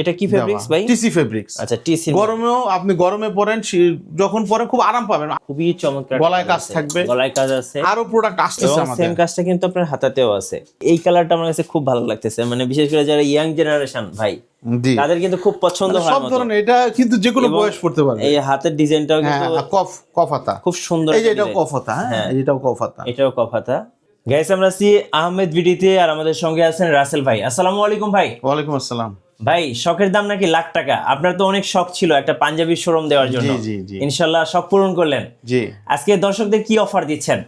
এটা কি ফেব্রিক্স ভাই? TC fabrics. আচ্ছা টিসি। গরমেও আপনি গরমে পরেন, যখন পরেন খুব আরাম পাবেন। খুবই চমৎকার। গলায় কাজ থাকবে, গলায় কাজ আছে, আরো প্রোডাক্ট আসতেছে আমাদের। সেম কাজটা কিন্তু আপনার হাতাতেও আছে। এই কালারটা আমার কাছে খুব ভালো লাগতেছে, মানে বিশেষ করে যারা ইয়াং জেনারেশন ভাই তাদের কিন্তু খুব পছন্দ হয়। সব ধরনের, এটা কিন্তু যে কোনো বয়স পড়তে পারবে। এই হাতের ডিজাইনটাও কিন্তু কফ হাতা খুব সুন্দর। এই যে এটাও কফ হাতা, হ্যাঁ এটাও কফ হাতা, এটাও কফ হাতা। গাইস আমরা আছি আহমেদ ভিডিতে, আর আমাদের সঙ্গে আছেন রাসেল ভাই। আসসালামু আলাইকুম ভাই। ওয়ালাইকুম আসসালাম ভাই। শখের দাম নাকি লাখ টাকা। আপনার তো অনেক শখ ছিল একটা পাঞ্জাবি শোরুম দেওয়ার জন্য। জি জি। ইনশাআল্লাহ শখ পূরণ করলেন। জি। আজকে দর্শকদের কি অফার দিচ্ছেন?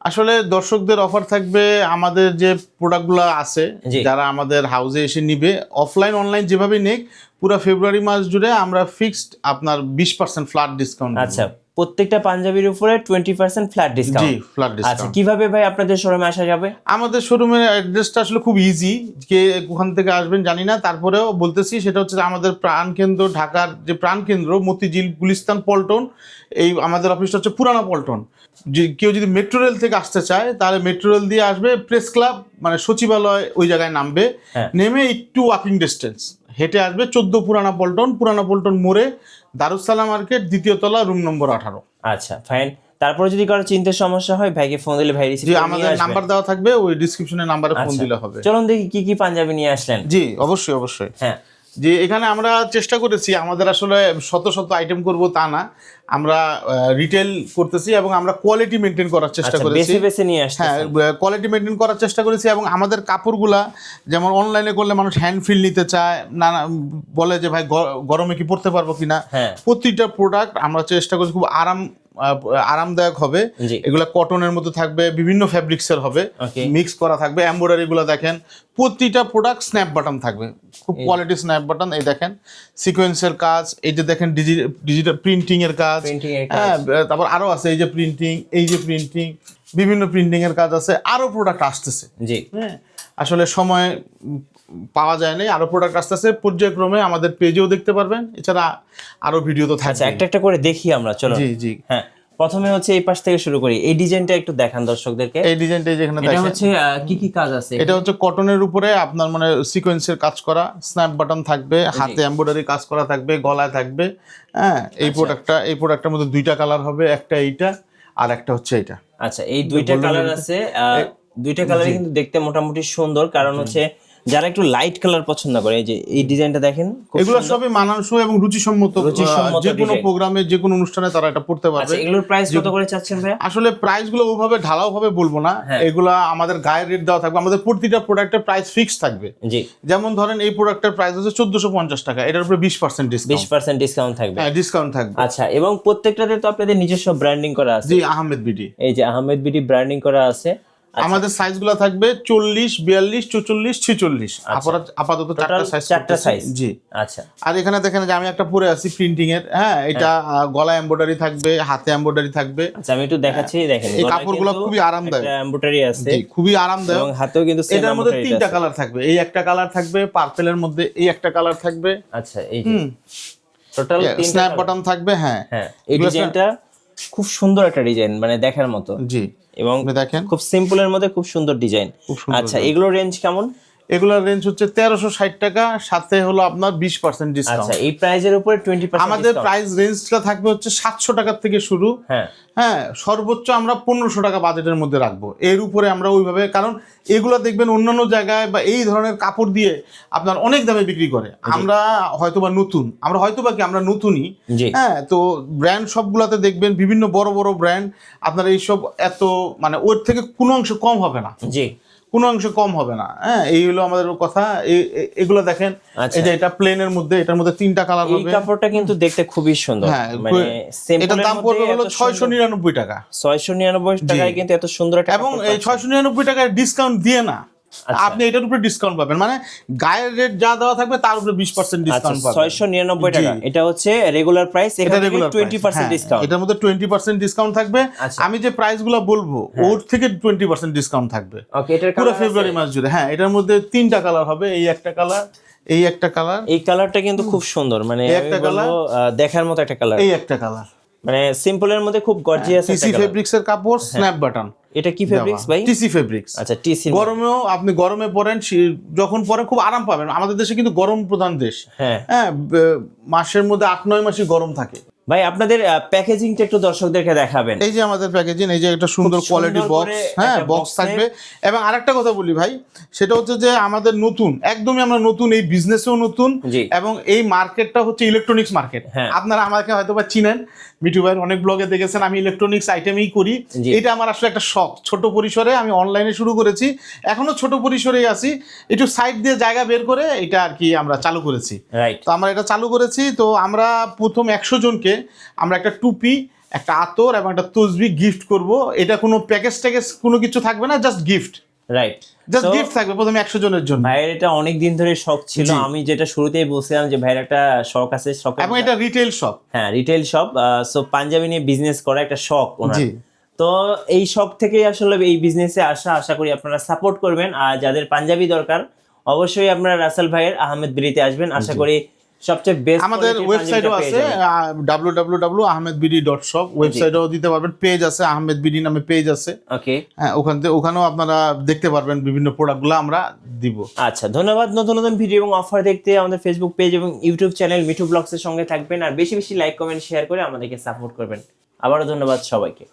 আসলে দর্শকদের অফার থাকবে, আমাদের যে প্রোডাক্টগুলো আছে যারা আমাদের হাউসে এসে নিবে, অফলাইন অনলাইন যেভাবে নেক, পুরো ফেব্রুয়ারি মাস জুড়ে আমরা ফিক্সড আপনার 20% ফ্ল্যাট ডিসকাউন্ট। আচ্ছা, প্রত্যেকটা পাঞ্জাবির উপরে 20% ফ্ল্যাট ডিসকাউন্ট। জি, ফ্ল্যাট ডিসকাউন্ট। আচ্ছা, কিভাবে ভাই আপনাদের শোরুমে আসা যাবে? আমাদের শোরুমের অ্যাড্রেসটা আসলে খুব ইজি, কে ওখান থেকে আসবেন জানি না, তারপরেও বলতেছি। সেটা হচ্ছে আমাদের প্রাণকেন্দ্র, ঢাকার যে প্রাণকেন্দ্র মতিঝিল গুলিস্তান পল্টন, এই আমাদের অফিসটা হচ্ছে পুরানা পল্টন। যে কেউ যদি মেট্রো রেল থেকে আসতে চায় তাহলে মেট্রো রেল দিয়ে আসবে, প্রেস ক্লাব মানে সচিবালয় ওই জায়গায় নামবে, নেমে একটু ওয়াকিং ডিস্টেন্স হেঁটে আসবে 14 পুরানা পল্টন মোড়ে, দারুসালাম মার্কেট, দ্বিতীয় তলা, রুম নম্বর 18। আচ্ছা ফাইন। তারপরে যদি কারো চিনতে সমস্যা হয় ভাইকে ফোন দিলে ভাই রিসিভ করে নিয়ে আমাদের নাম্বার দেওয়া থাকবে, ওই ডেসক্রিপশনে নাম্বারে ফোন দিলে হবে। চলুন দেখি কি কি পাঞ্জাবি নিয়ে আসলেন। জি অবশ্যই। হ্যাঁ, যে এখানে আমরা চেষ্টা করেছি, আমাদের আসলে শত আইটেম করব তা না, আমরা রিটেল করতেছি এবং আমরা কোয়ালিটি মেনটেন করার চেষ্টা করেছি। বেছে নিয়ে আসছি। হ্যাঁ, কোয়ালিটি মেনটেন করার চেষ্টা করেছি। এবং আমাদের কাপড়গুলা যেমন অনলাইনে করলে মানুষ হ্যান্ড ফিল নিতে চায় না, বলে যে ভাই গরমে কি পরতে পারবো কিনা, প্রতিটা প্রোডাক্ট আমরা চেষ্টা করছি খুব আরামদায়ক হবে। এগুলা কটনের মধ্যে থাকবে, বিভিন্ন ফ্যাব্রিক্সের হবে, মিক্স করা থাকবে। এমব্রয়ডারি গুলো দেখেন, প্রতিটা প্রোডাক্ট স্ন্যাপ বাটন থাকবে, খুব কোয়ালিটি স্ন্যাপ বাটন। এই দেখেন সিকোয়েন্সের কাজ, এই যে দেখেন ডিজিটাল প্রিন্টিং এর কাজ, হ্যাঁ তারপর আরো আছে এই যে প্রিন্টিং, বিভিন্ন প্রিন্টিং এর কাজ আছে, আরো প্রোডাক্ট আসতেছে। জি হ্যাঁ, আসলে সময় পাওয়া যায় নাই, আরো প্রোডাক্ট আসতেছে পর্যায়ক্রমে, আমাদের পেজেও দেখতে পারবেন, এছাড়া আরো ভিডিও তো থাকছে। একটা করে দেখি আমরা, চলো। জি হ্যাঁ, প্রথমে হচ্ছে এই পাশ থেকে শুরু করি। এই ডিজাইনটা একটু দেখান দর্শকদেরকে। এই ডিজাইনটা যেখানে দেখেন, এটা হচ্ছে কি কাজ আছে? এটা হচ্ছে কটনের উপরে আপনার মানে সিকোয়েন্সের কাজ করা, স্ন্যাপ বাটন থাকবে, হাতে এমব্রয়ডারি কাজ করা থাকবে, গলায় থাকবে। হ্যাঁ, এই প্রোডাক্টের মধ্যে দুইটা কালার হবে, একটা এইটা আর একটা হচ্ছে এটা। আচ্ছা, এই দুইটা কালার আছে। দুইটা কালারই কিন্তু দেখতে মোটামুটি সুন্দর, কারণ হচ্ছে যারা একটু লাইট কালার পছন্দ করে, এই যে এই ডিজাইনটা দেখেন, এগুলো সবই মানানসই এবং রুচিসম্মত, যে কোনো প্রোগ্রামে, যে কোনো অনুষ্ঠানে তারা এটা পড়তে পারবে। আচ্ছা, এগুলোর প্রাইস কত করে চাচ্ছেন ভাই? আসলে প্রাইস গুলো ওইভাবে ঢালাও ভাবে বলবো না, এগুলা আমাদের গায়ের রেট দেওয়া থাকবে, আমাদের প্রতিটা প্রোডাক্টের প্রাইস ফিক্স থাকবে। জি, যেমন ধরেন এই প্রোডাক্টের প্রাইস হচ্ছে 1450 টাকা, এটার উপরে 20% ডিসকাউন্ট থাকবে। হ্যাঁ, ডিসকাউন্ট থাকবে। আচ্ছা, এবং প্রত্যেকটাতে তো আপনাদের নিজস্ব ব্র্যান্ডিং করা আছে। জি, আহমেদ বিডি, এই যে আহমেদ বিডি ব্র্যান্ডিং করা আছে। আমাদের সাইজগুলো থাকবে 40, 42, 44, 46, আপাতত চারটা সাইজ। জি আচ্ছা। আর এখানে দেখেন যে আমি একটা পরে আছি প্রিন্টিং এর, হ্যাঁ এটা গলা এমব্রয়ডারি থাকবে, হাতে এমব্রয়ডারি থাকবে। আচ্ছা, আমি একটু দেখাচ্ছি, দেখেন এই কাপড়গুলো খুবই আরামদায়ক, একটা এমব্রয়ডারি আছে, জি খুবই আরামদায়ক, এবং হাতেও কিন্তু সেম। এটার মধ্যে তিনটা কালার থাকবে, এই একটা কালার থাকবে পার্পলের মধ্যে, এই একটা কালার থাকবে। আচ্ছা, এই যে টোটাল তিনটা স্ন্যাপ বাটন থাকবে। হ্যাঁ, এই ডিজাইনটা খুব সুন্দর একটা ডিজাইন, মানে দেখার মতো। জি, এবং দেখেন খুব সিম্পলের মধ্যে খুব সুন্দর ডিজাইন। আচ্ছা, এগুলোর রেঞ্জ কেমন? এগুলোর রেঞ্জ হচ্ছে 1360 টাকা, সাথে হলো আপনার 20% ডিসকাউন্ট। আচ্ছা, এই প্রাইজের উপরে 20%। আমাদের প্রাইস রেঞ্জটা থাকবে হচ্ছে 700 টাকা থেকে শুরু। হ্যাঁ, সর্বোচ্চ আমরা 1500 টাকা বাজেটের মধ্যে রাখবো, এর উপরে আমরা ওইভাবে, কারণ এগুলো দেখবেন অন্যান্য জায়গায় বা এই ধরনের কাপড় দিয়ে আপনার অনেক দামে বিক্রি করে। আমরা হয়তোবা নতুনই। হ্যাঁ, তো ব্র্যান্ড সবগুলাতে দেখবেন বিভিন্ন বড় বড় ব্র্যান্ড, আপনার এইসব এত মানে ওর থেকে কোনো অংশ কম হবে না। জি, কোনো অংশ কম হবে না। হ্যাঁ, এই হলো আমাদের কথা। এগুলো দেখেন, এই যে এটা প্লেনের মধ্যে, এটার মধ্যে তিনটা কালার হবে। এই কাপড়টা কিন্তু দেখতে খুবই সুন্দর। হ্যাঁ, মানে এটার দাম পড়বে হলো 699 টাকা। 699 টাকায় কিন্তু এত সুন্দর একটা, এবং এই 699 টাকায় ডিসকাউন্ট দিয়ে না, আপনি এটার উপরে ডিসকাউন্ট পাবেন, মানে গায়ের রেট যা দেওয়া থাকবে তার উপরে 20% ডিসকাউন্ট পাবেন। 699 টাকা, এটা হচ্ছে রেগুলার প্রাইস, এখানে 20% ডিসকাউন্ট, এটার মধ্যে 20% ডিসকাউন্ট থাকবে। আমি যে প্রাইসগুলো বলবো ওর থেকে 20% ডিসকাউন্ট থাকবে। ওকে, এটার পুরো ফেব্রুয়ারি মাস জুড়ে। হ্যাঁ, এটার মধ্যে তিনটা কালার হবে, এই একটা কালার, এই একটা কালার। এই কালারটা কিন্তু খুব সুন্দর, মানে একটা কালার দেখার মতো একটা কালার। এই একটা কালার, মানে সিম্পলের মধ্যে খুব গর্জিয়াস টিসি ফেব্রিক্স এর কাপড়, স্ন্যাপ বাটন। এটা কি ফেব্রিক্স ভাই? TC fabrics. আচ্ছা, টিসি। গরমেও আপনি গরমে পরেন, যখন পরেন খুব আরাম পাবেন। আমাদের দেশে কিন্তু গরম প্রধান দেশ, হ্যাঁ, মাসের মধ্যে 8-9 মাসই গরম থাকে। ভাই আপনাদের প্যাকেজিংটা একটু দর্শকদেরকে দেখাবেন। এই যে আমাদের প্যাকেজিং, এই যে একটা সুন্দর কোয়ালিটির বক্স, হ্যাঁ বক্স থাকবে। এবং আরেকটা কথা বলি ভাই, সেটা হচ্ছে যে আমাদের নতুন, একদমই আমরা নতুন, এই বিজনেসেও নতুন, এবং এই মার্কেটটা হচ্ছে ইলেকট্রনিক্স মার্কেট। আপনারা আমাকে হয়তো বা চিনেন, মিঠু ভাইয়ের অনেক ব্লগে দেখেছেন, আমি ইলেকট্রনিক্স আইটেমই করি। এটা আমার আসলে একটা শখ, ছোট পরিসরে আমি অনলাইনে শুরু করেছি, এখনো ছোট পরিসরেই আছি, একটু সাইড দিয়ে জায়গা বের করে এটা আর কি আমরা চালু করেছি। তো আমরা এটা চালু করেছি, তো আমরা প্রথম 100 জনকে আমরা একটা টুপি, একটা আতর এবং একটা তসবি গিফট করব। এটা কোনো প্যাকেজ ট্যাকেজ কোনো কিছু থাকবে না, just gift. Right, just gift থাকবে প্রথমে 100 জনের জন্য। ভাইয়ের এটা অনেক দিন ধরে শখ ছিল, আমি যেটা শুরুতেই বলছিলাম যে ভাইয়ের একটা শখ আছে, শখ, এবং এটা রিটেল শপ। হ্যাঁ, রিটেল শপ। সো পাঞ্জাবি নিয়ে বিজনেস করা একটা শখ ওনার। তো এই শখ থেকেই আসলে এই বিজনেসে আশা করি আপনারা সাপোর্ট করবেন। আর যাদের পাঞ্জাবি দরকার অবশ্যই আপনারা রাসেল ভাইয়ের আহমেদ বিডিতে আসবেন, আশা করি সবচেয়ে বেস্ট। আমাদের ওয়েবসাইটও আছে www.ahmedbidi.shop, ওয়েবসাইটও দিতে পারবেন, পেজ আছে আহমেদ বিডি নামে পেজ আছে। ওকে, হ্যাঁ, ওখানেও আপনারা দেখতে পারবেন বিভিন্ন প্রোডাক্টগুলো আমরা দিব। আচ্ছা, ধন্যবাদ। নতুন নতুন ভিডিও এবং অফার দেখতে আমাদের ফেসবুক পেজ এবং ইউটিউব চ্যানেল মিঠু ব্লগসের সঙ্গে থাকবেন, আর বেশি বেশি লাইক কমেন্ট শেয়ার করে আমাদেরকে সাপোর্ট করবেন। আবারও ধন্যবাদ সবাইকে।